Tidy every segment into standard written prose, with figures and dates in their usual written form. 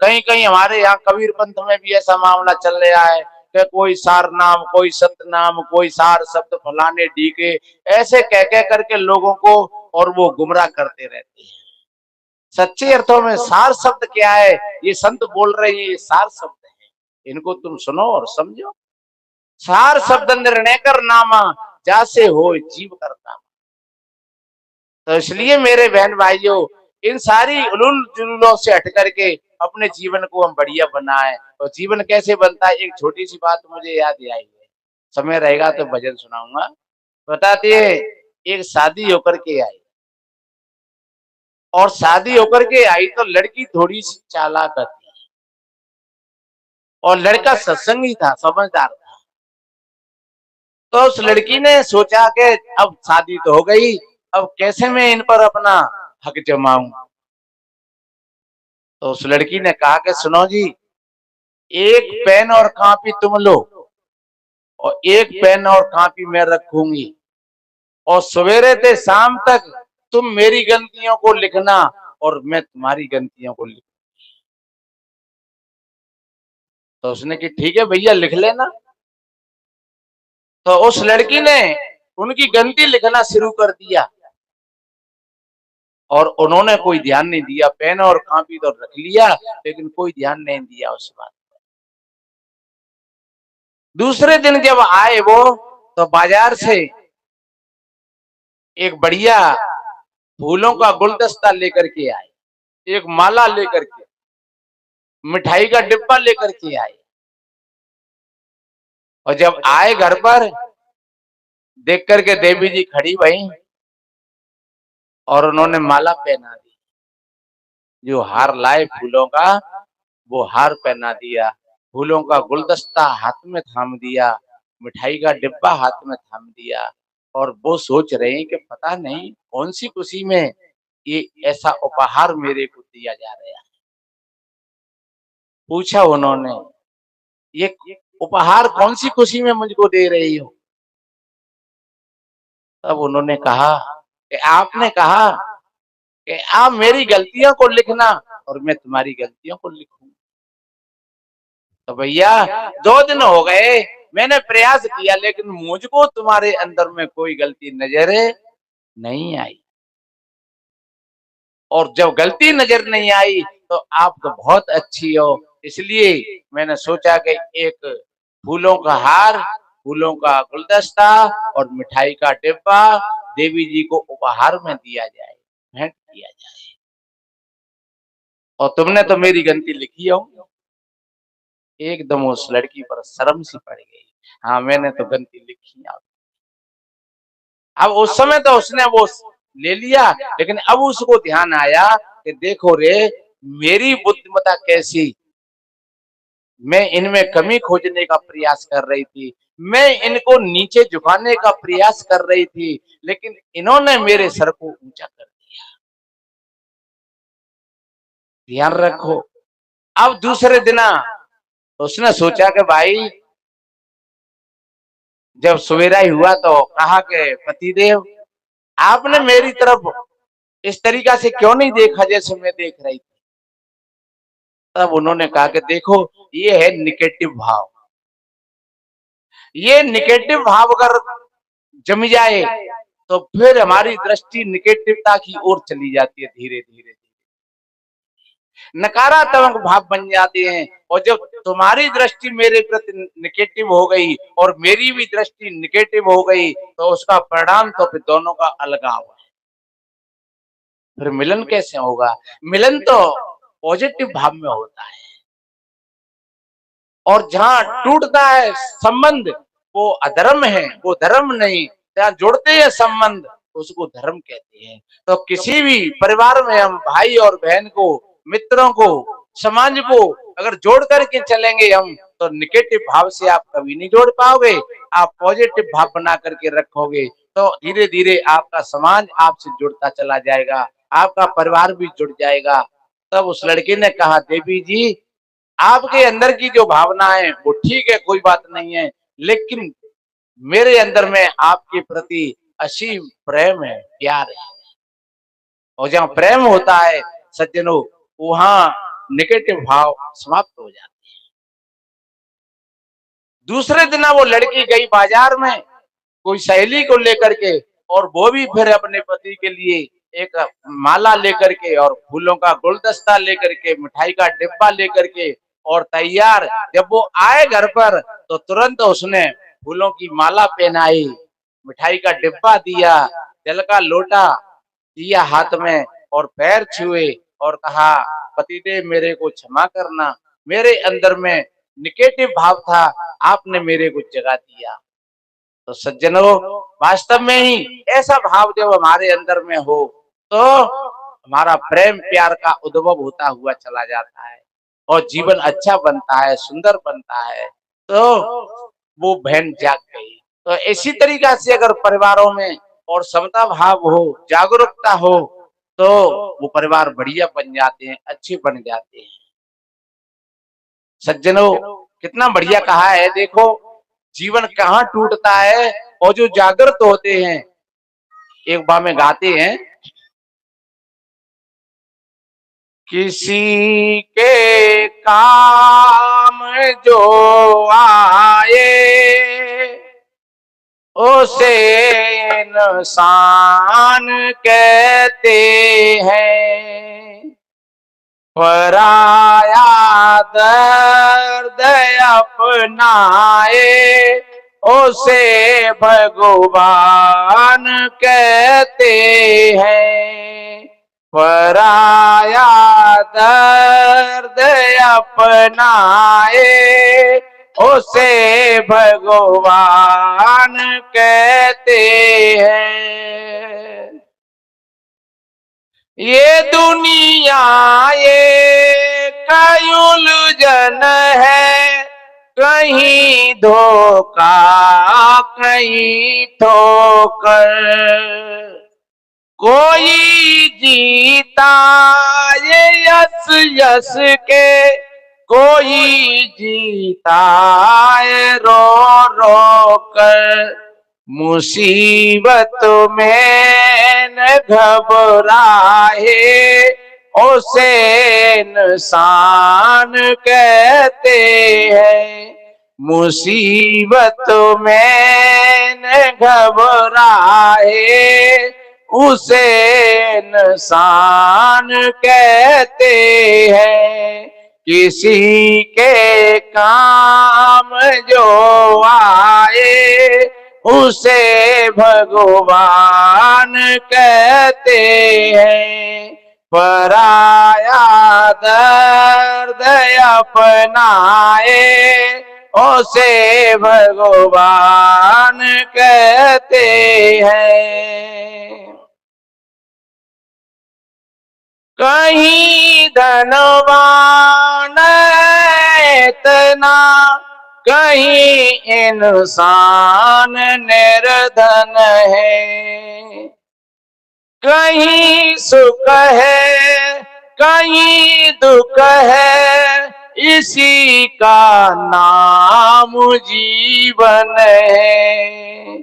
कहीं कहीं हमारे यहाँ कबीर पंथ में भी ऐसा मामला चल रहा है कि कोई सार नाम, कोई सतनाम, कोई सार शब्द फलाने ढीके, ऐसे कह कह करके लोगों को और वो गुमराह करते रहते हैं। सच्चे अर्थों में सार शब्द क्या है, ये संत बोल रहे हैं, ये सार शब्द है, इनको तुम सुनो और समझो। सार शब्द निर्णय कर नामा, जैसे हो जीव करता। तो इसलिए मेरे बहन भाइयों, इन सारी उलूल जुलूलों से हट करके अपने जीवन को हम बढ़िया बनाएं। और जीवन कैसे बनता है, एक छोटी सी बात मुझे याद आई है, समय रहेगा तो भजन सुनाऊंगा। बताती है, एक शादी होकर के आई, और शादी होकर के आई तो लड़की थोड़ी सी चालाक थी और लड़का सत्संगी था, समझदार था। तो उस लड़की ने सोचा कि अब शादी तो हो गई, अब कैसे मैं इन पर अपना हक जमाऊं। तो उस लड़की ने कहा कि सुनो जी, एक पेन और कॉपी तुम लो और एक पेन और कॉपी मैं रखूंगी, और सवेरे से शाम तक तुम मेरी गलतियों को लिखना और मैं तुम्हारी गलतियों को लिख। तो उसने कि ठीक है भैया, लिख लेना। तो उस लड़की ने उनकी गलती लिखना शुरू कर दिया और उन्होंने कोई ध्यान नहीं दिया। पेन और कॉपी तो रख लिया, लेकिन कोई ध्यान नहीं दिया उस बात। दूसरे दिन जब आए वो, तो बाजार से एक बढ़िया फूलों का गुलदस्ता लेकर के आए, एक माला लेकर के, मिठाई का डिब्बा लेकर के आए। और जब आए घर पर, देख करके देवी जी खड़ी भई और उन्होंने माला पहना दी। जो हार लाए फूलों का, वो हार पहना दिया, फूलों का गुलदस्ता हाथ में थाम दिया, मिठाई का डिब्बा हाथ में थाम दिया। और वो सोच रहे हैं कि पता नहीं कौन सी खुशी में ये ऐसा उपहार मेरे को दिया जा रहा है। पूछा उन्होंने, ये उपहार कौन सी खुशी में मुझको दे रही हो? तब उन्होंने कहा कि आपने कहा कि आप मेरी गलतियों को लिखना और मैं तुम्हारी गलतियों को लिखूं। तो भैया 2 दिन हो गए, मैंने प्रयास किया, लेकिन मुझको तुम्हारे अंदर में कोई गलती नजर नहीं आई। और जब गलती नजर नहीं आई तो आप तो बहुत अच्छी हो, इसलिए मैंने सोचा कि एक फूलों का हार, फूलों का गुलदस्ता और मिठाई का डिब्बा देवी जी को उपहार में दिया जाए, भेंट किया जाए। और तुमने तो मेरी गलती लिखी हो। एकदम उस लड़की पर शर्म सी पड़ गई। हाँ, मैंने तो गलती लिखी है। अब उस समय तो उसने वो ले लिया, लेकिन अब उसको ध्यान आया कि देखो रे, मेरी बुद्धिमत्ता कैसी, मैं इनमें कमी खोजने का प्रयास कर रही थी, मैं इनको नीचे झुकाने का प्रयास कर रही थी, लेकिन इन्होंने मेरे सर को ऊंचा कर दिया। ध्यान रखो। अब दूसरे दिन उसने सोचा कि भाई, जब सवेरा ही हुआ तो कहा कि पतिदेव, आपने मेरी तरफ इस तरीका से क्यों नहीं देखा जैसे मैं देख रही थी? तब उन्होंने कहा कि देखो, ये है निगेटिव भाव। ये निगेटिव भाव अगर जम जाए तो फिर हमारी दृष्टि निगेटिवता की ओर चली जाती है, धीरे धीरे नकारात्मक भाव बन जाते हैं। और जब तुम्हारी दृष्टि मेरे प्रति निगेटिव हो गई और मेरी भी दृष्टि निगेटिव हो गई, तो उसका परिणाम तो फिर दोनों का अलगाव है। फिर मिलन कैसे होगा? मिलन तो पॉजिटिव भाव में होता है। और जहां टूटता है संबंध, वो अधर्म है, वो धर्म नहीं। जहां जुड़ते हैं संबंध, उसको धर्म कहते हैं। तो किसी भी परिवार में हम भाई और बहन को, मित्रों को, समाज को अगर जोड़ करके चलेंगे हम, तो निगेटिव भाव से आप कभी नहीं जोड़ पाओगे। आप पॉजिटिव भाव बना करके रखोगे तो धीरे धीरे आपका समाज आपसे जुड़ता चला जाएगा, आपका परिवार भी जुड़ जाएगा। तब उस लड़के ने कहा, देवी जी, आपके अंदर की जो भावना है वो ठीक है, कोई बात नहीं है, लेकिन मेरे अंदर में आपके प्रति असीम प्रेम है, प्यार है। और जहाँ प्रेम होता है सज्जनों, वहां नेगेटिव भाव समाप्त हो जाते हैं। दूसरे दिन वो लड़की गई बाजार में कोई सहेली को लेकर के, और वो भी फिर अपने पति के लिए एक माला लेकर के और फूलों का गुलदस्ता लेकर के, मिठाई का डिब्बा लेकर के और तैयार। जब वो आए घर पर तो तुरंत उसने फूलों की माला पहनाई, मिठाई का डिब्बा दिया, जल का लोटा दिया हाथ में और पैर छुए और कहा, पतिदेव मेरे को क्षमा करना, मेरे अंदर में निगेटिव भाव था, आपने मेरे को जगा दिया। तो सज्जनों, वास्तव में ही ऐसा भाव जब हमारे अंदर में हो तो हमारा प्रेम प्यार का उद्भव होता हुआ चला जाता है और जीवन अच्छा बनता है, सुंदर बनता है। तो वो बहन जाग गई। तो इसी तरीका से अगर परिवारों में और समता भाव हो, जागरूकता हो, तो वो परिवार बढ़िया बन जाते हैं, अच्छे बन जाते हैं। सज्जनों, कितना बढ़िया कहा है। देखो, जीवन कहाँ टूटता है, और जो जागृत होते हैं, एक बार में गाते हैं, किसी के काम जो आए उसे इंसान कहते हैं, पराया दर्द अपनाए उसे भगवान कहते हैं, पराया दर्द अपनाए उसे भगवान कहते हैं। ये दुनिया ये कई उलझन है, कहीं धोखा कहीं ठोकर, कोई जीता ये यस यस के, कोई जीता है रो रो कर, मुसीबत में न घबराए उसे इंसान कहते हैं, मुसीबत में न घबराए उसे इंसान कहते हैं, किसी के काम जो आए उसे भगवान कहते हैं, पराया दर्द अपनाए उसे भगवान कहते हैं। कहीं धनवान इतना, कहीं इंसान निर्धन है, कहीं सुख है कहीं दुख है, इसी का नाम जीवन है,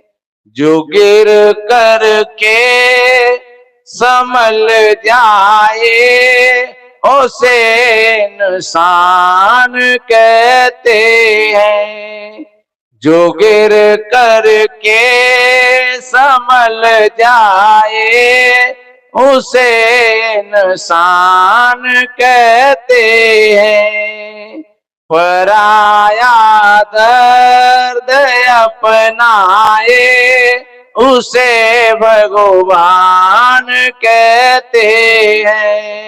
जो गिर करके संभल जाए उसे इंसान कहते हैं, जो गिर करके संभल जाए उसे इंसान कहते हैं, पराया दर्द अपनाए उसे भगवान कहते हैं।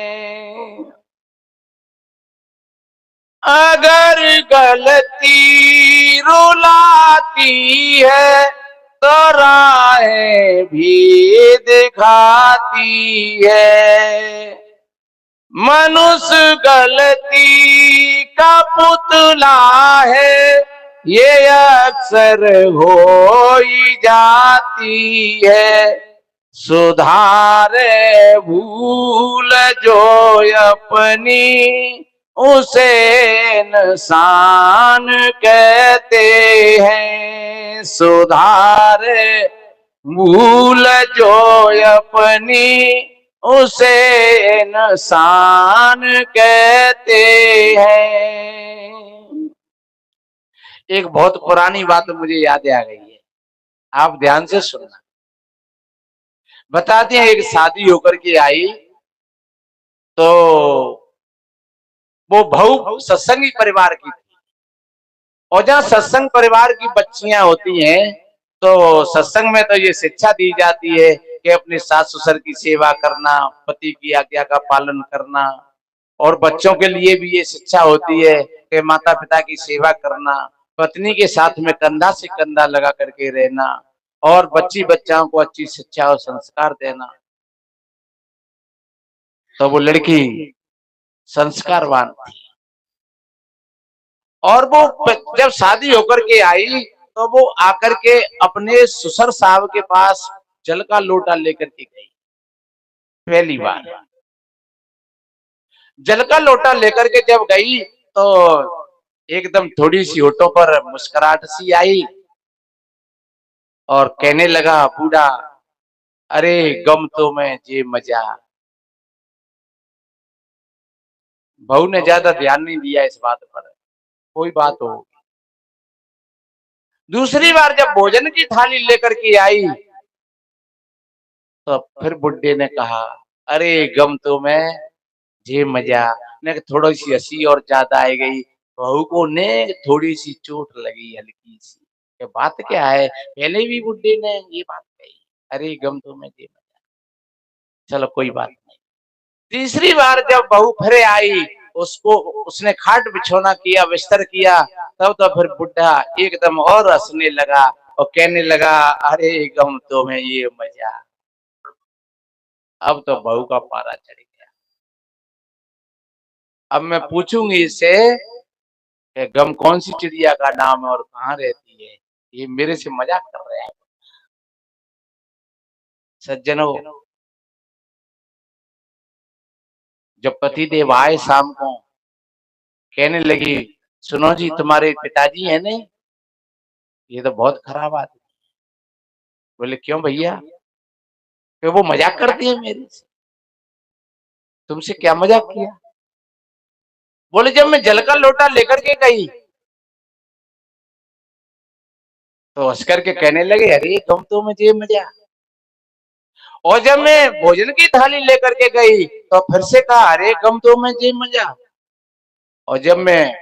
अगर गलती रुलाती है तो राहें भी दिखाती है, मनुष्य गलती का पुतला है, ये अक्सर हो ही जाती है, सुधारे भूल जो अपनी उसे इंसान कहते हैं, सुधारे भूल जो अपनी उसे इंसान कहते हैं। एक बहुत पुरानी बात मुझे याद आ गई है, आप ध्यान से सुनना। बताते हैं, एक शादी होकर के आई तो वो बहू सत्संगी परिवार की थी, और जहाँ सत्संग परिवार की बच्चियां होती हैं तो सत्संग में तो ये शिक्षा दी जाती है कि अपने सास ससुर की सेवा करना, पति की आज्ञा का पालन करना, और बच्चों के लिए भी ये शिक्षा होती है कि माता पिता की सेवा करना, पत्नी के साथ में कंधा से कंधा लगा करके रहना, और बच्ची बच्चाओं को अच्छी शिक्षा और संस्कार देना। तो वो लड़की संस्कारवान थी, और वो जब शादी होकर के आई तो वो आकर के अपने ससुर साहब के पास जल का लोटा लेकर के गई। पहली बार जल का लोटा लेकर के जब गई तो एकदम थोड़ी सी होठों पर मुस्कुराहट सी आई, और कहने लगा बूढ़ा, अरे गम तो मैं जे मजा। बहू ने ज्यादा ध्यान नहीं दिया इस बात पर, कोई बात हो। दूसरी बार जब भोजन की थाली लेकर के आई तो फिर बुड्ढे ने कहा, अरे गम तो मैं जे मजा। ने थोड़ी सी हंसी और ज्यादा आ गई। बहू को ने थोड़ी सी चोट लगी हल्की सी। ये बात क्या है, पहले भी बुड्ढे ने ये बात कही, अरे गम तो मैं जे मजा। चलो कोई बात नहीं। तीसरी बार जब बहू फिर आई, उसको उसने खाट बिछौना किया, बिस्तर किया, तब तो फिर बुढ़ा एकदम और हंसने लगा और कहने लगा, अरे गम तो मैं ये मजा। अब तो बहू का पारा चढ़ गया। अब मैं पूछूंगी इससे कि गम कौन सी चिड़िया का नाम है और कहाँ रहती है, ये मेरे से मजाक कर रहे हैं सज्जनों। जब पति देव आए शाम को, कहने लगी, सुनो जी तुम्हारे पिताजी है नहीं, ये तो बहुत खराब आदमी। बोले क्यों भैया? कि वो मजाक करती है मेरे से। तुमसे क्या मजाक किया? बोले जब मैं जल का लोटा लेकर के गई तो हंस करके कहने लगे, अरे तुम तो मुझे मजा। और जब मैं भोजन की थाली लेकर के गई तो फिर से कहा, अरे गम तो मैं जे मजा। और जब मैं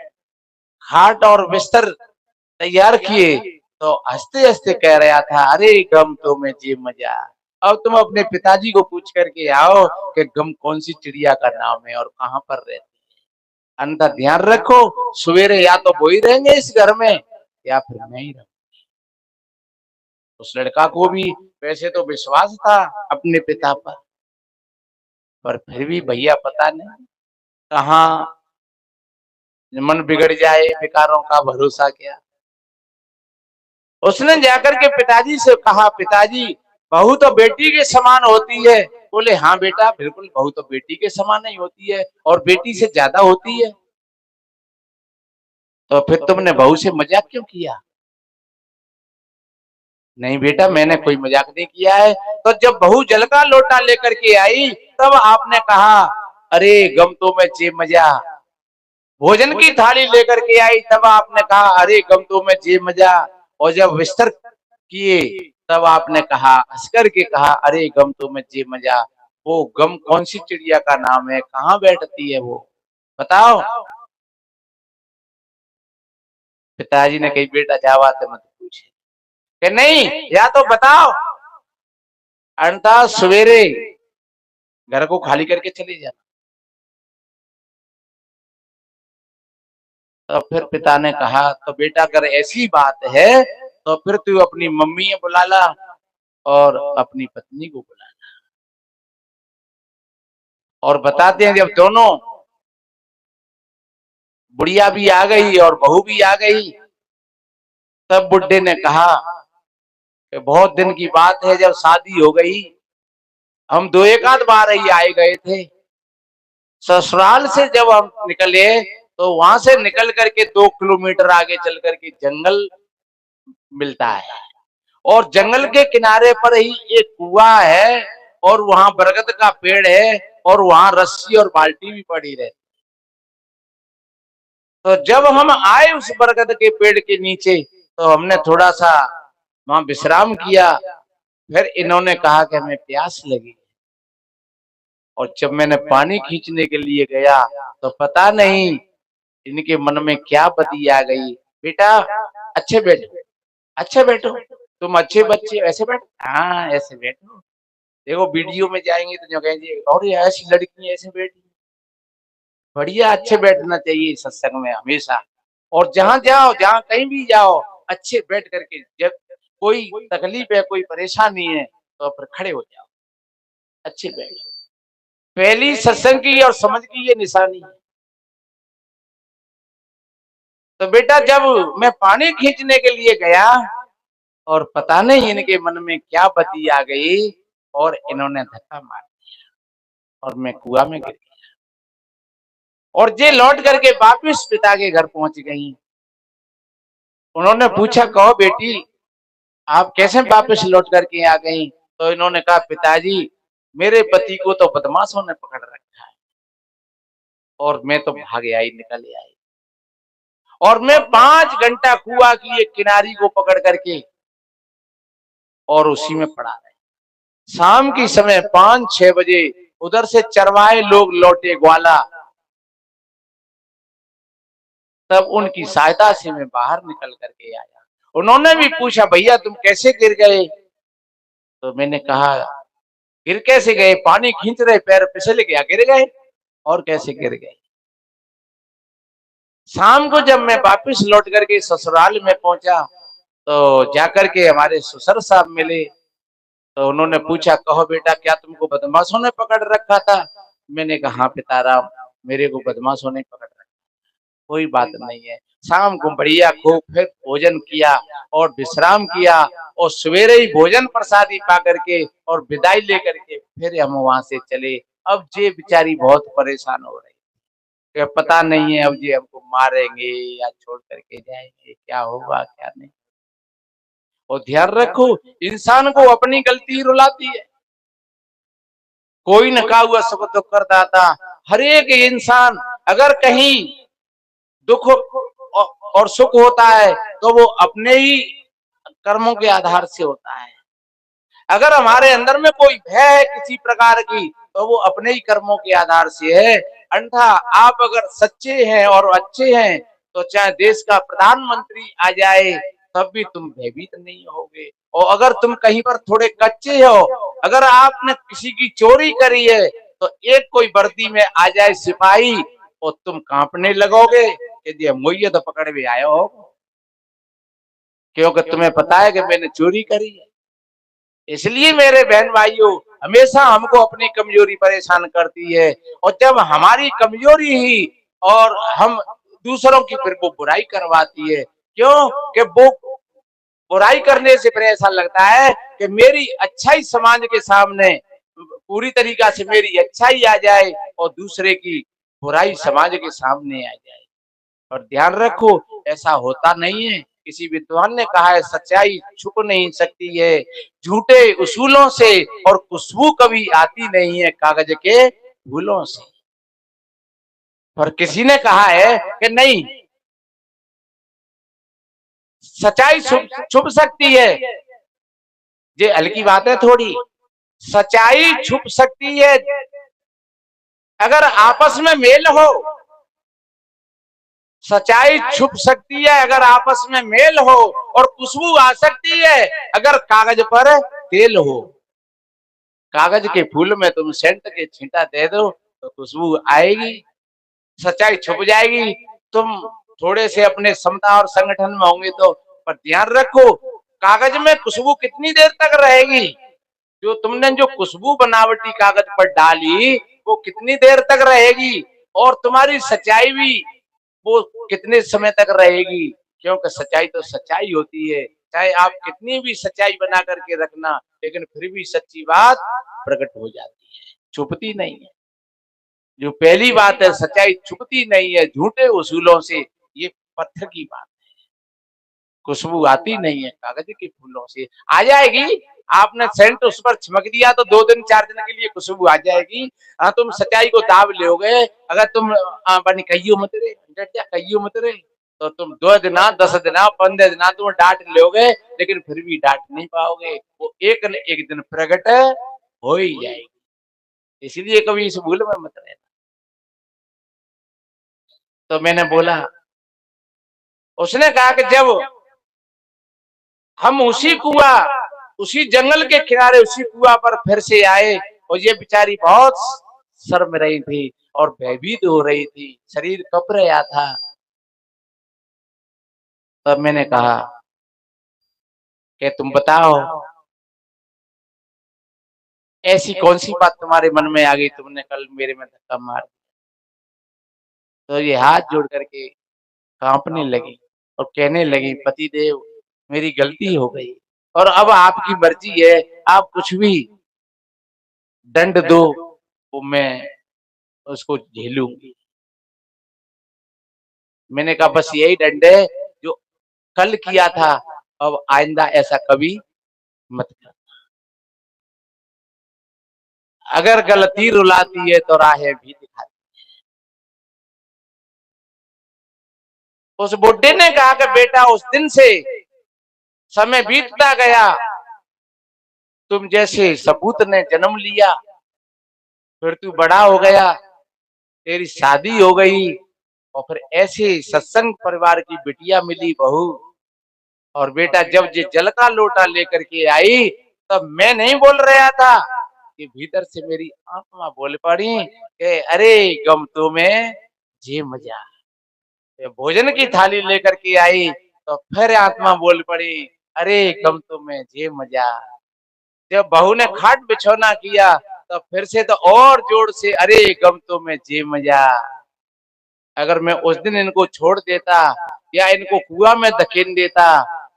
खाट और बिस्तर तैयार किए तो हंसते हंसते कह रहा था, अरे गम तो मैं जे मजा। अब तुम अपने पिताजी को पूछ करके आओ कि गम कौन सी चिड़िया का नाम है और कहाँ पर रहती है। अन्यथा ध्यान रखो, सवेरे या तो वो ही रहेंगे इस घर में या फिर मैं ही रहूं। उस लड़का को भी वैसे तो विश्वास था अपने पिता पर फिर भी भैया पता नहीं कहाँ मन बिगड़ जाए, विकारों का भरोसा क्या। उसने जाकर के पिताजी से कहा, पिताजी बहू तो बेटी के समान होती है। बोले हाँ बेटा, बिल्कुल बहू तो बेटी के समान ही होती है और बेटी से ज्यादा होती है। तो फिर तुमने बहू से मजाक क्यों किया? नहीं बेटा, मैंने कोई मजाक नहीं किया है। तो जब बहू जल का लोटा लेकर के आई तब आपने कहा, अरे गम तो मैं जे मजा। भोजन की थाली लेकर के आई तब आपने कहा, अरे गम तो मैं जे मजा। और जब बिस्तर किए तब आपने कहा, हंस करके कहा, अरे गम तो मैं जे मजा। वो गम कौन सी चिड़िया का नाम है, कहाँ बैठती है वो, बताओ। पिताजी ने कही, बेटा क्या बात है मत पूछे। कि नहीं, या तो बताओ अन्यथा सवेरे घर को खाली करके चले जाना। तो फिर पिता ने कहा, तो बेटा अगर ऐसी बात है तो फिर तू अपनी मम्मी बुला ला और अपनी पत्नी को बुला ला। और बताते हैं जब दोनों, बुढ़िया भी आ गई और बहू भी आ गई, तब बुड्ढे ने कहा कि बहुत दिन की बात है, जब शादी हो गई हम दो एक आध बार ही आए गए थे। ससुराल से जब हम निकले तो वहां से निकल करके 2 किलोमीटर आगे चल करके जंगल मिलता है, और जंगल के किनारे पर ही एक कुआं है, और वहां बरगद का पेड़ है और वहां रस्सी और बाल्टी भी पड़ी रहती। तो जब हम आए उस बरगद के पेड़ के नीचे तो हमने थोड़ा सा वहां विश्राम किया। फिर इन्होंने कहा कि हमें प्यास लगी, और जब मैंने पानी खींचने के लिए गया तो पता नहीं इनके मन में क्या बदी आ गई। बेटा अच्छे बैठो, अच्छे बैठो, तुम अच्छे बच्चे, ऐसे बैठो, हाँ ऐसे बैठो। देखो वीडियो में जाएंगे तो जो कहेंगे और ये ऐसी लड़की ऐसे बैठी। बढ़िया, अच्छे बैठना चाहिए सत्संग में हमेशा। और जहां जाओ, जहां कहीं भी जाओ, अच्छे बैठ करके, जब कोई तकलीफ है, कोई परेशानी है तो फिर खड़े हो जाओ, अच्छे बैठो। पहली सत्संग की और समझ की ये निशानी है। तो बेटा जब मैं पानी खींचने के लिए गया और पता नहीं इनके मन में क्या बदी आ गई और इन्होंने धक्का मार दिया और मैं कुआं में गिर गया। और ये लौट करके वापिस पिता के घर पहुंच गई। उन्होंने पूछा, कहो बेटी आप कैसे वापस लौट करके आ गई? तो इन्होंने कहा, पिताजी मेरे पति को तो बदमाशों ने पकड़ रखा है और मैं तो भाग आई, निकल आई। और मैं 5 घंटा कुआं की एक किनारी को पकड़ करके और उसी में पड़ा रहा। शाम की समय 5-6 बजे उधर से चरवाहे लोग लौटे ग्वाला, तब उनकी सहायता से मैं बाहर निकल करके आया। उन्होंने भी पूछा, भैया तुम कैसे गिर गए? तो मैंने कहा, गिर कैसे गए, पानी खींच रहे, पैर फिसल गया, गिर गए। और कैसे गिर गए? शाम को जब मैं वापस लौट करके ससुराल में पहुंचा तो जाकर के हमारे ससुर साहब मिले। तो उन्होंने पूछा, कहो बेटा क्या तुमको बदमाशों ने पकड़ रखा था? मैंने कहा, हाँ पिताराम मेरे को बदमाशों ने पकड़ रखा। कोई बात नहीं है। शाम को बढ़िया खूब फिर भोजन किया और विश्राम किया और सवेरे ही भोजन प्रसादी पा करके और विदाई लेकर के फिर हम वहां से चले। अब ये बेचारी बहुत परेशान हो रही है, पता नहीं है अब ये हमको मारेंगे या छोड़ करके जाएंगे, क्या होगा क्या नहीं। और ध्यान रखो, इंसान को अपनी गलती रुलाती है। कोई न कहा हुआ सब दुख करता था। हर एक इंसान अगर कहीं दुख और सुख होता है तो वो अपने ही कर्मों के आधार से होता है। अगर हमारे अंदर में कोई भय है किसी प्रकार की तो वो अपने ही कर्मों के आधार से है। अन्यथा आप अगर सच्चे हैं और अच्छे हैं तो चाहे देश का प्रधानमंत्री आ जाए तब भी तुम भयभीत नहीं होगे। और अगर तुम कहीं पर थोड़े कच्चे हो, अगर आपने किसी की चोरी करी है तो एक कोई वर्दी में आ जाए सिपाही और तुम कांपने लगोगे कि मुझे तो पकड़ में आया हो, क्योंकि तुम्हें पता है कि मैंने चोरी करी है। इसलिए मेरे बहन भाइयों, हमेशा हमको अपनी कमजोरी परेशान करती है। और जब हमारी कमजोरी ही और हम दूसरों की फिर वो बुराई करवाती है। क्यों कि वो बुराई करने से फिर ऐसा लगता है कि मेरी अच्छाई समाज के सामने पूरी तरीका से मेरी अच्छाई आ जाए और दूसरे की बुराई समाज के सामने आ जाए। और ध्यान रखो, ऐसा होता नहीं है। किसी विद्वान ने कहा है, सच्चाई छुप नहीं सकती है झूठे उसूलों से, और खुशबू कभी आती नहीं है कागज के फूलों से। और किसी ने कहा है कि नहीं, सच्चाई छुप सकती है। ये हल्की बात है थोड़ी। सच्चाई छुप सकती है अगर आपस में मेल हो। सच्चाई छुप सकती है अगर आपस में मेल हो, और खुशबू आ सकती है अगर कागज पर तेल हो। कागज के फूल में तुम सेंट के छींटा दे दो तो खुशबू आएगी, सच्चाई छुप जाएगी। तुम थोड़े से अपने समता और संगठन में होंगे तो, पर ध्यान रखो कागज में खुशबू कितनी देर तक रहेगी? जो तुमने जो खुशबू बनावटी कागज पर डाली वो कितनी देर तक रहेगी? और तुम्हारी सच्चाई भी वो कितने समय तक रहेगी? क्योंकि सच्चाई तो सच्चाई होती है। चाहे आप कितनी भी सच्चाई बना करके रखना, लेकिन फिर भी सच्ची बात प्रकट हो जाती है, छुपती नहीं है। जो पहली बात है, सच्चाई छुपती नहीं है झूठे उसूलों से, ये पत्थर की बात है। खुशबू आती नहीं है कागज के फूलों से। आ जाएगी, आपने सेंट उस पर छिड़क दिया तो 2 दिन 4 दिन के लिए खुशबू आ जाएगी। तुम सच्चाई को दाब लोगे, अगर तुम बनी कहियो मत रे, कहियो मत रे, तो तुम 2 दिन 10 दिन 15 दिन तुम डांट लोगे, लेकिन फिर भी डांट नहीं पाओगे, वो एक न एक दिन प्रकट हो ही जाएगी। इसलिए कभी इस भूल में मत रहना। तो मैंने बोला, उसने कहा कि जब हम उसी जंगल के किनारे उसी कुआं पर फिर से आए और ये बेचारी बहुत शर्म रही थी और भयभीत हो रही थी, शरीर कप रहा था। तब मैंने कहा कि तुम बताओ, ऐसी कौन सी बात तुम्हारे मन में आ गई, तुमने कल मेरे में धक्का मार दिया। तो ये हाथ जोड़ करके कांपने लगी और कहने लगी, पतिदेव मेरी गलती हो गई और अब आपकी मर्जी है, आप कुछ भी दंड दो वो मैं उसको झेलूंगी। मैंने कहा बस यही दंड है जो कल किया था, अब आइंदा ऐसा कभी मत कर। अगर गलती रुलाती है तो राहें भी दिखाती। उस बुड्ढे ने कहा कि बेटा उस दिन से समय बीतता गया, तुम जैसे सपूत ने जन्म लिया, फिर तू बड़ा हो गया, तेरी शादी हो गई और फिर ऐसे सत्संग परिवार की बिटिया मिली बहू। और बेटा जब ये जल का लोटा लेकर के आई तब मैं नहीं बोल रहा था कि भीतर से मेरी आत्मा बोल पड़ी कि अरे गम तुम्हें जे मजा। भोजन की थाली लेकर के आई तो फिर आत्मा बोल पड़ी, अरे गम तुम्हें जे मजा। जब बहू ने खाट बिछौना किया तो फिर से तो और जोर से, अरे गम तुम्हें जे मजा। अगर मैं उस दिन इनको छोड़ देता या इनको कुआं में धकेल देता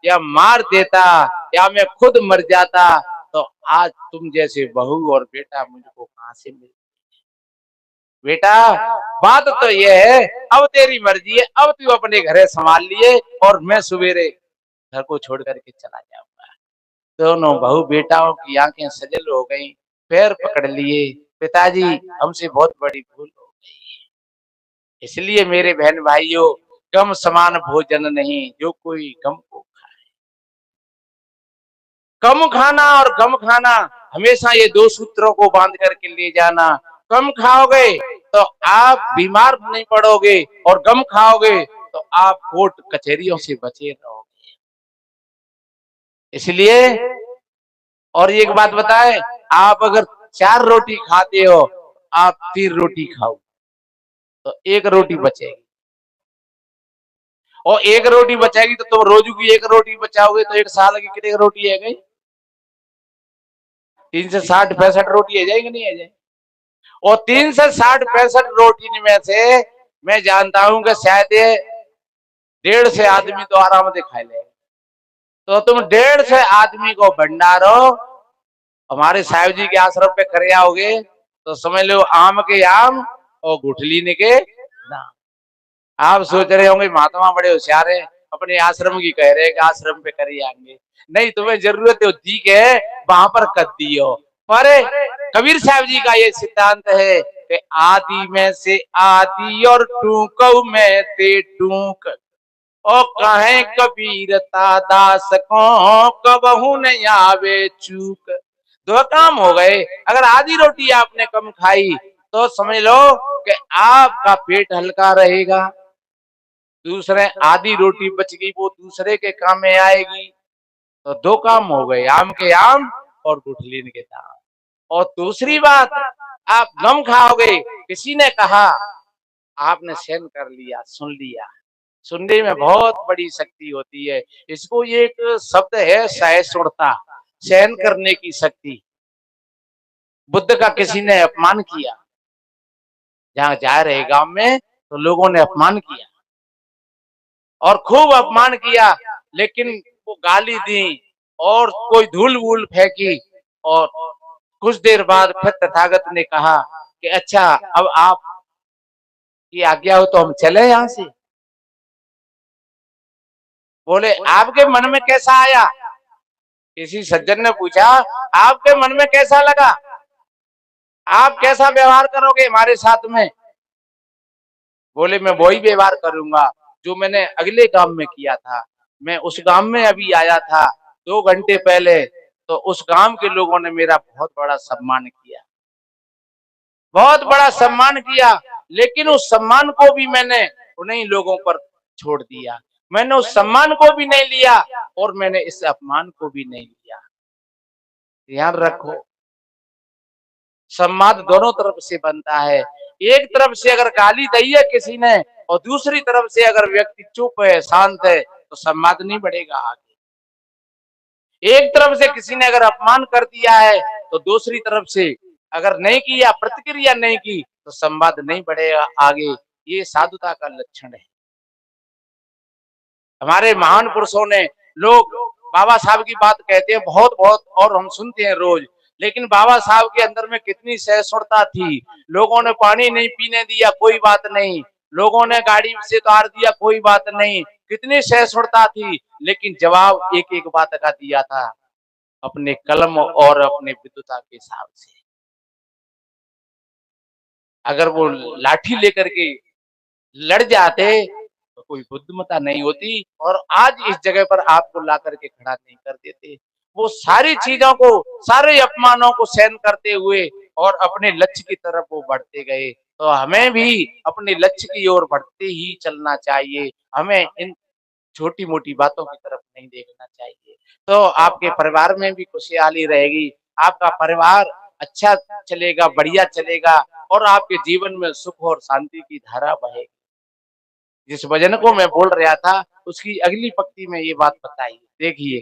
या मार देता या मैं खुद मर जाता तो आज तुम जैसे बहू और बेटा मुझको कहां से मिले। बेटा बात तो ये है, अब तेरी मर्जी है, अब तू अपने घरे संभाल लिए और मैं सवेरे घर को छोड़ करके चला जाऊंगा। दोनों बहू बेटाओं की आंखें सजल हो गई, पैर पकड़ लिए, पिताजी हमसे बहुत बड़ी भूल हो गई। इसलिए मेरे बहन भाइयों, गम समान भोजन नहीं जो कोई गम को खाए। कम खाना और गम खाना, हमेशा ये 2 सूत्रों को बांध करके ले जाना। कम खाओगे तो आप बीमार नहीं पड़ोगे और गम खाओगे तो आप कोर्ट कचहरियों से बचे रहोगे। इसलिए और एक बात बताएं, आप अगर 4 रोटी खाते हो, आप 3 रोटी खाओ तो 1 रोटी बचेगी और 1 रोटी बचेगी तो तुम रोज की 1 रोटी बचाओगे तो 1 साल की कितनी रोटी है गई? 3 से 60 65 रोटी है जाएगी, नहीं है जाएगी? और 3 से 60 65 रोटी में से मैं जानता हूं कि शायद 1.5 से आदमी तो आराम से खा ले। तो तुम 1.5 से आदमी को भंडारो हमारे साहिब जी के आश्रम पे करे आओगे तो समझ लो आम के आम और गुठली के ना। आप सोच रहे होंगे महात्मा बड़े होशियार है, अपने आश्रम की कह रहे कि आश्रम पे करे आएंगे। नहीं, तुम्हें जरूरत है ठीक है वहां पर कर दियो। पर कबीर साहब जी का ये सिद्धांत है कि आदि में से आदि और टूक में ते टूक और कहे कबीर दास को कबहू नहीं आवे चूक। 2 काम हो गए। अगर आधी रोटी आपने कम खाई तो समझ लो कि आपका पेट हल्का रहेगा। दूसरे आधी रोटी बच गई वो दूसरे के काम में आएगी। तो 2 काम हो गए, आम के आम और गुठलीन के दाम। और दूसरी बात, आप गम खाओगे, किसी ने कहा आपने सहन कर लिया, सुन लिया। सुनने में बहुत बड़ी शक्ति होती है। इसको ये एक शब्द है सहिष्णुता, सहन करने की शक्ति। बुद्ध का किसी ने अपमान किया, जहां जा रहे गांव में तो लोगों ने अपमान किया और खूब अपमान किया, लेकिन वो गाली दी और कोई धूल वूल फेंकी और कुछ देर बाद फिर तथागत ने कहा कि अच्छा अब आप की आज्ञा हो तो हम चले यहां से। बोले आपके मन में कैसा आया? किसी सज्जन ने पूछा आपके मन में कैसा लगा, आप कैसा व्यवहार करोगे हमारे साथ में? बोले मैं वही व्यवहार करूंगा जो मैंने अगले गांव में किया था। मैं उस गांव में अभी आया था 2 घंटे पहले, तो उस गांव के लोगों ने मेरा बहुत बड़ा सम्मान किया, बहुत बड़ा सम्मान किया, लेकिन उस सम्मान को भी मैंने उन्हीं लोगों पर छोड़ दिया। मैंने उस सम्मान को भी नहीं लिया और मैंने इस अपमान को भी नहीं लिया। ध्यान रखो, सम्मान दोनों तरफ से बनता है। एक तरफ से अगर गाली दी है किसी ने और दूसरी तरफ से अगर व्यक्ति चुप है, शांत है, तो सम्मान नहीं बढ़ेगा आगे। एक तरफ से किसी ने अगर अपमान कर दिया है तो दूसरी तरफ से अगर नहीं किया, प्रतिक्रिया नहीं की, तो संवाद नहीं बढ़ेगा आगे। ये साधुता का लक्षण है। हमारे महान पुरुषों ने, लोग बाबा साहब की बात कहते हैं बहुत बहुत और हम सुनते हैं रोज, लेकिन बाबा साहब के अंदर में कितनी सहिष्णुता थी। लोगों ने पानी नहीं पीने दिया, कोई बात नहीं। लोगों ने गाड़ी से उतार दिया, कोई बात नहीं। कितनी सहिष्णुता थी, लेकिन जवाब एक एक बात का दिया था, अपने कलम और अपने विद्वता के हिसाब से। अगर वो लाठी लेकर के लड़ जाते तो कोई बुद्धिमत्ता नहीं होती और आज इस जगह पर आपको ला करके खड़ा नहीं कर देते। वो सारी चीजों को, सारे अपमानों को सहन करते हुए और अपने लक्ष्य की तरफ वो बढ़ते गए। तो हमें भी अपने लक्ष्य की ओर बढ़ते ही चलना चाहिए। हमें इन छोटी मोटी बातों की तरफ नहीं देखना चाहिए। तो आपके परिवार में भी खुशहाली रहेगी, आपका परिवार अच्छा चलेगा, बढ़िया चलेगा और आपके जीवन में सुख और शांति की धारा बहेगी। जिस भजन को मैं बोल रहा था उसकी अगली पंक्ति में ये बात बताई, देखिए।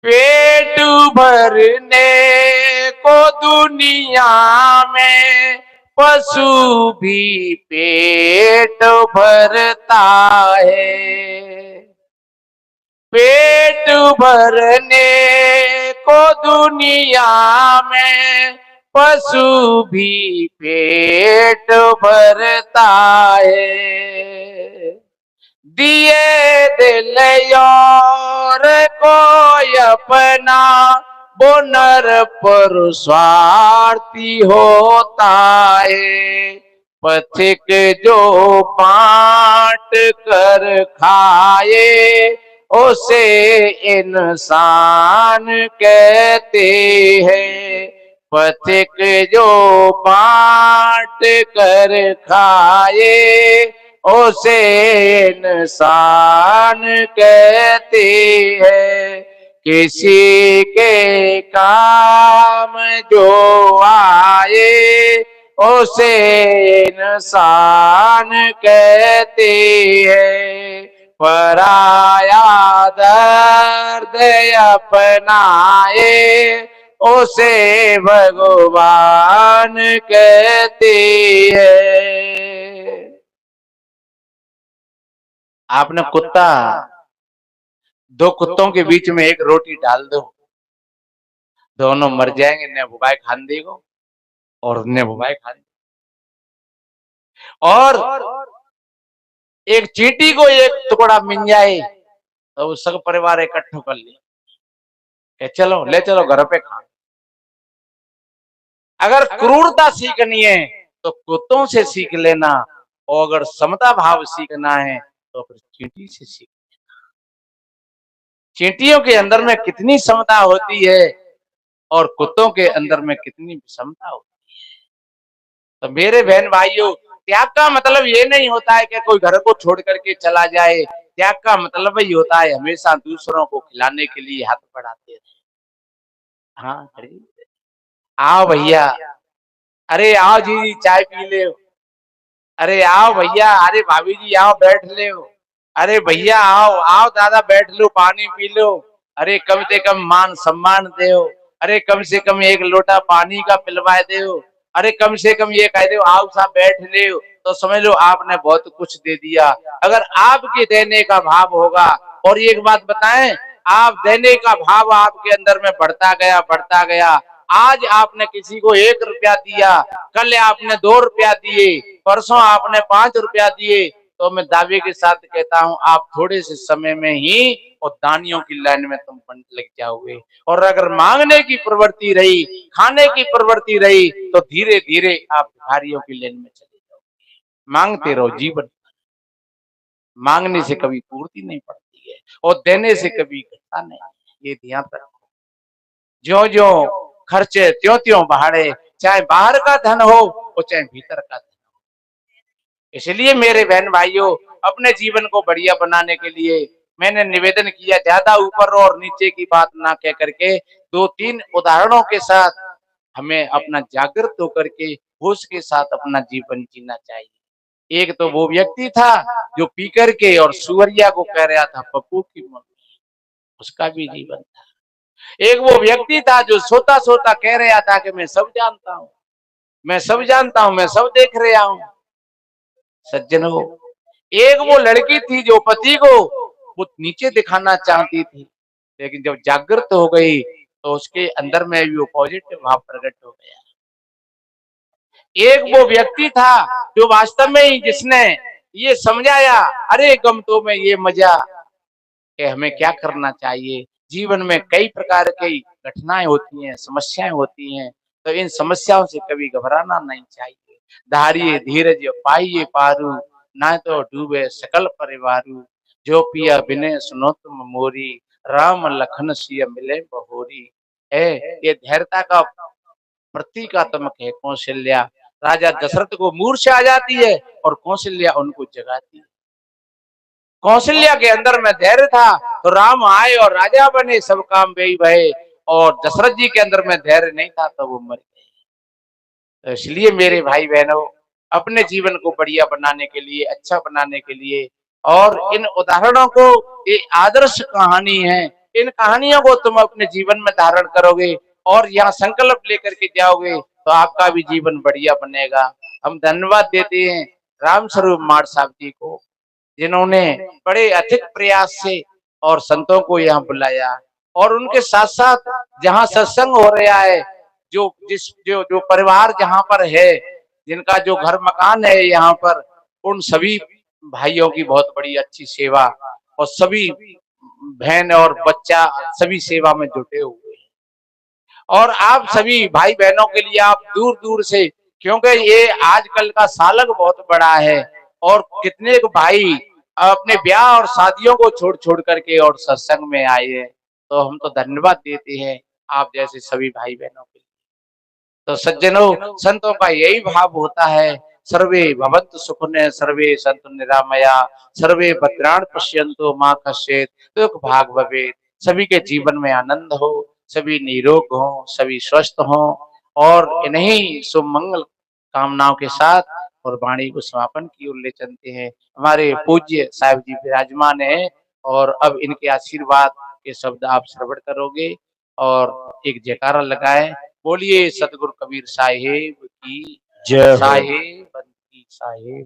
पेट भरने को दुनिया में पशु भी पेट भरता है। पेट भरने को दुनिया में पशु भी पेट भरता है। दिए दिल और कोई अपना वो नर पर स्वार्थी होता है। पथिक जो बांट कर खाए उसे इंसान कहते हैं। पथिक जो बांट कर खाए उसे इंसान कहते हैं। किसी के काम जो आए उसे इंसान कहते हैं। पराया दर्द अपनाए उसे भगवान कहते हैं। आपने कुत्ता, 2 कुत्तों के बीच में एक रोटी डाल दो, दोनों मर जाएंगे, ने भुबाई खान देगो और ने भुबाई खान। और एक चींटी को एक टुकड़ा मिल जाए तो वो सब परिवार इकट्ठा कर ले, चलो ले चलो घर पे खा। अगर क्रूरता सीखनी है तो कुत्तों से सीख लेना, और अगर समता भाव सीखना है तो फिर चींटी से सीख। चींटियों के अंदर में कितनी समता होती है और कुत्तों के अंदर में कितनी विषमता होती है। तो मेरे बहन भाइयों, त्याग का मतलब ये नहीं होता है कि कोई घर को छोड़ करके चला जाए। त्याग का मतलब ही होता है हमेशा दूसरों को खिलाने के लिए हाथ बढ़ाते रहे। हाँ, अरे आओ भैया, अरे आओ जी चाय पी ले, अरे आओ भैया, अरे भाभी जी आओ बैठ ले, अरे भैया आओ आओ दादा बैठ लो पानी पी लो, अरे कम से कम मान सम्मान दो, अरे कम से कम एक लोटा पानी का पिलवा दो, अरे कम से कम ये कह दो आओ साहब बैठ ले, तो समझ लो आपने बहुत कुछ दे दिया। अगर आपके देने का भाव होगा, और एक बात बताएं, आप देने का भाव आपके अंदर में बढ़ता गया। आज आपने किसी को 1 रुपया दिया, कल आपने 2 रुपया दिए, परसों आपने 5 रुपया दिए, तो मैं दावे के साथ कहता हूं आप थोड़े से समय में ही और दानियों की लाइन में तुम लग जाओगे। और अगर मांगने की प्रवृत्ति रही, खाने की प्रवृत्ति रही, तो धीरे धीरे आप भिखारियों की लाइन में चले जाओगे। मांगते रहो जीवन, मांगने से कभी पूर्ति नहीं पड़ती है और देने से कभी घटता नहीं, ये ध्यान रखो। ज्यो ज्यो खर्चे त्यों त्यों बढ़े, चाहे बाहर का धन हो और चाहे भीतर का धन। इसलिए मेरे बहन भाइयों, अपने जीवन को बढ़िया बनाने के लिए मैंने निवेदन किया, ज्यादा ऊपर और नीचे की बात ना कह करके 2-3 उदाहरणों के साथ हमें अपना जागृत होकर के होश के साथ अपना जीवन जीना चाहिए। एक तो वो व्यक्ति था जो पी करके और सुअरिया को कह रहा था पप्पू की मम्मी, उसका भी जीवन था। एक वो व्यक्ति था जो सोता सोता कह रहा था कि मैं सब जानता हूं, मैं सब जानता हूं, मैं सब देख रहा हूं। सज्जनों, एक वो लड़की थी जो पति को वो नीचे दिखाना चाहती थी, लेकिन जब जागृत हो गई तो उसके अंदर में भी वो पॉजिटिव भाव प्रकट हो गया। एक वो व्यक्ति था जो वास्तव में ही जिसने ये समझाया, अरे गम तो में ये मजा, कि हमें क्या करना चाहिए। जीवन में कई प्रकार की घटनाएं होती हैं, समस्याएं होती हैं, तो इन समस्याओं से कभी घबराना नहीं चाहिए। धारिये धीरज पाइये पारू, ना तो डूबे सकल परिवारू। जो पिया बिने सुनो तुम मोरी, राम लखन सिय मिले बहोरी। है ये धैर्यता का प्रतीकात्मक है कौशल्या। राजा दशरथ को मूर्छा आ जाती है और कौशल्या उनको जगाती है। कौशल्या के अंदर में धैर्य था तो राम आए और राजा बने, सब काम व्यय भये। और दशरथ जी के अंदर में धैर्य नहीं था तो वो मर गए। तो इसलिए मेरे भाई बहनों, अपने जीवन को बढ़िया बनाने के लिए, अच्छा बनाने के लिए, और इन उदाहरणों को, ये आदर्श कहानी है, इन कहानियों को तुम अपने जीवन में धारण करोगे और यहाँ संकल्प लेकर के जाओगे तो आपका भी जीवन बढ़िया बनेगा। हम धन्यवाद देते हैं राम स्वरूप माड़ साहब जी को, जिन्होंने बड़े अधिक प्रयास से और संतों को यहाँ बुलाया। और उनके साथ साथ जहाँ सत्संग हो रहा है, जो परिवार जहाँ पर है, जिनका जो घर मकान है यहाँ पर, उन सभी भाइयों की बहुत बड़ी अच्छी सेवा, और सभी बहन और बच्चा सभी सेवा में जुटे हुए हैं। और आप सभी भाई बहनों के लिए आप दूर दूर से, क्योंकि ये आजकल का सालक बहुत बड़ा है और कितने भाई अपने ब्याह और शादियों को छोड़ छोड़ करके और सत्संग में आए हैं, तो हम तो धन्यवाद देते हैं आप जैसे सभी भाई बहनों के लिए। तो सज्जनों, संतों का यही भाव होता है, सर्वे भवन्तु सुखिनः, सर्वे सन्तु निरामया, सर्वे भद्राणि पश्यन्तु मा कश्चित् दुःख भाग् भवेत्। सभी के जीवन में आनंद हो, सभी निरोग हो, सभी स्वस्थ हो, और इन्हीं शुभ मंगल कामनाओं के साथ और वाणी को समापन की ओर ले चलते हैं। हमारे पूज्य साहिब जी विराजमान है और अब इनके आशीर्वाद के शब्द आप श्रवण करोगे और एक जयकारा लगाए। बोलिए सतगुरु कबीर साहिब की जय हो। साहिब की साहिब।